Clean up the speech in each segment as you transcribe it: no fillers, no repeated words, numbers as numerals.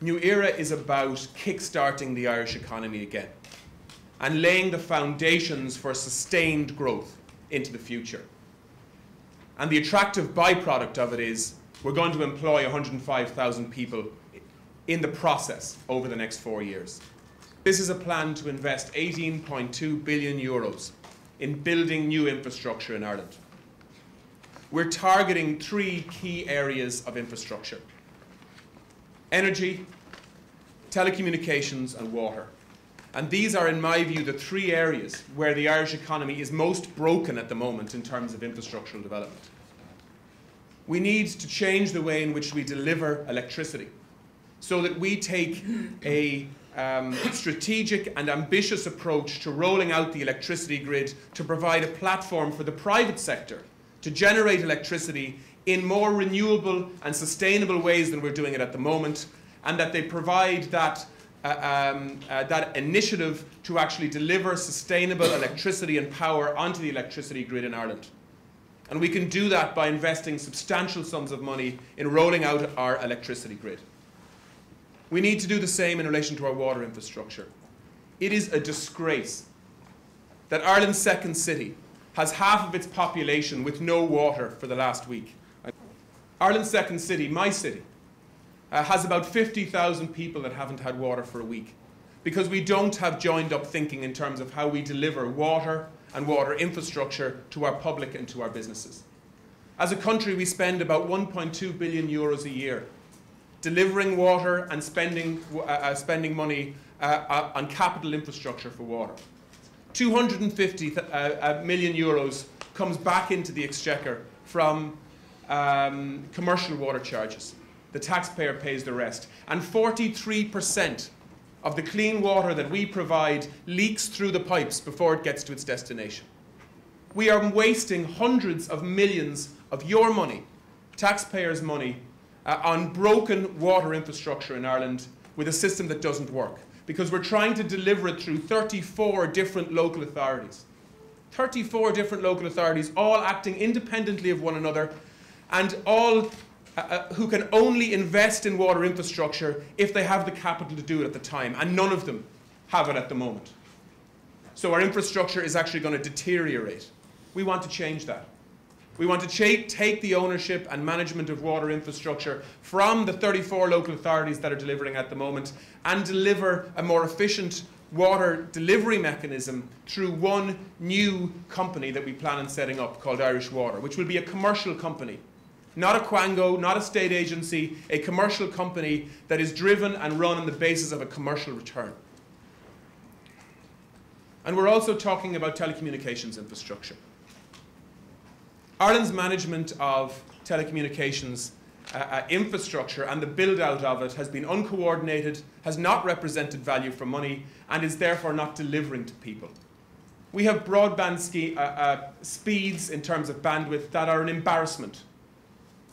NewERA is about kick-starting the Irish economy again and laying the foundations for sustained growth into the future. And the attractive byproduct of it is we're going to employ 105,000 people in the process over the next 4 years. This is a plan to invest 18.2 billion euros in building new infrastructure in Ireland. We're targeting 3 key areas of infrastructure: energy, telecommunications, and water. And these are, in my view, the 3 areas where the Irish economy is most broken at the moment in terms of infrastructural development. We need to change the way in which we deliver electricity so that we take a strategic and ambitious approach to rolling out the electricity grid to provide a platform for the private sector to generate electricity in more renewable and sustainable ways than we're doing it at the moment, and that they provide that initiative to actually deliver sustainable electricity and power onto the electricity grid in Ireland. And we can do that by investing substantial sums of money in rolling out our electricity grid. We need to do the same in relation to our water infrastructure. It is a disgrace that Ireland's second city has half of its population with no water for the last week. Ireland's second city, my city, has about 50,000 people that haven't had water for a week because we don't have joined up thinking in terms of how we deliver water and water infrastructure to our public and to our businesses. As a country, we spend about 1.2 billion euros a year delivering water and spending money on capital infrastructure for water. 250 million euros comes back into the exchequer from commercial water charges. The taxpayer pays the rest. And 43% of the clean water that we provide leaks through the pipes before it gets to its destination. We are wasting hundreds of millions of your money, taxpayers' money, on broken water infrastructure in Ireland with a system that doesn't work, because we're trying to deliver it through 34 different local authorities. 34 different local authorities, all acting independently of one another, and all who can only invest in water infrastructure if they have the capital to do it at the time, and none of them have it at the moment. So our infrastructure is actually going to deteriorate. We want to change that. We want to take the ownership and management of water infrastructure from the 34 local authorities that are delivering at the moment and deliver a more efficient water delivery mechanism through one new company that we plan on setting up called Irish Water, which will be a commercial company. Not a quango, not a state agency, a commercial company that is driven and run on the basis of a commercial return. And we're also talking about telecommunications infrastructure. Ireland's management of telecommunications infrastructure and the build-out of it has been uncoordinated, has not represented value for money, and is therefore not delivering to people. We have broadband speeds in terms of bandwidth that are an embarrassment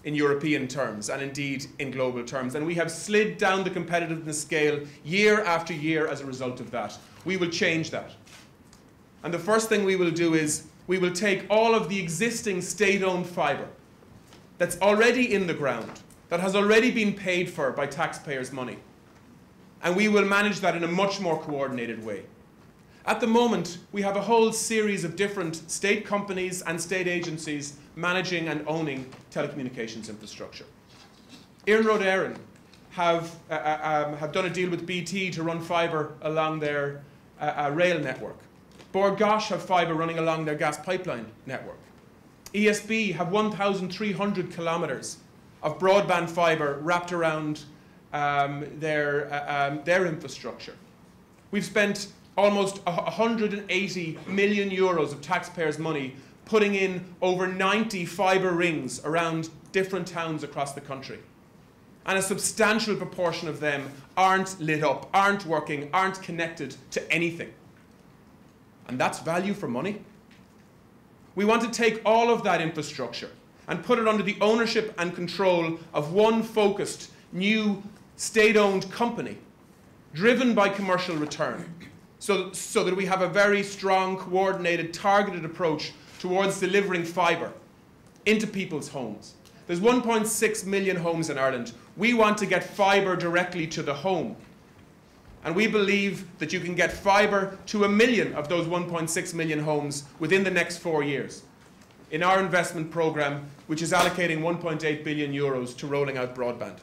in European terms and indeed in global terms. And we have slid down the competitiveness scale year after year as a result of that. We will change that. And the first thing we will do is we will take all of the existing state-owned fibre that's already in the ground, that has already been paid for by taxpayers' money, and we will manage that in a much more coordinated way. At the moment, we have a whole series of different state companies and state agencies managing and owning telecommunications infrastructure. Iarn Rud Éireann have done a deal with BT to run fibre along their rail network. Bord Gáis have fibre running along their gas pipeline network. ESB have 1,300 kilometres of broadband fibre wrapped around their infrastructure. We've spent almost 180 million euros of taxpayers' money putting in over 90 fibre rings around different towns across the country. And a substantial proportion of them aren't lit up, aren't working, aren't connected to anything. And that's value for money. We want to take all of that infrastructure and put it under the ownership and control of one focused, new, state-owned company, driven by commercial return, so that we have a very strong, coordinated, targeted approach towards delivering fibre into people's homes. There's 1.6 million homes in Ireland. We want to get fibre directly to the home. And we believe that you can get fibre to 1 million of those 1.6 million homes within the next 4 years in our investment programme, which is allocating 1.8 billion euros to rolling out broadband.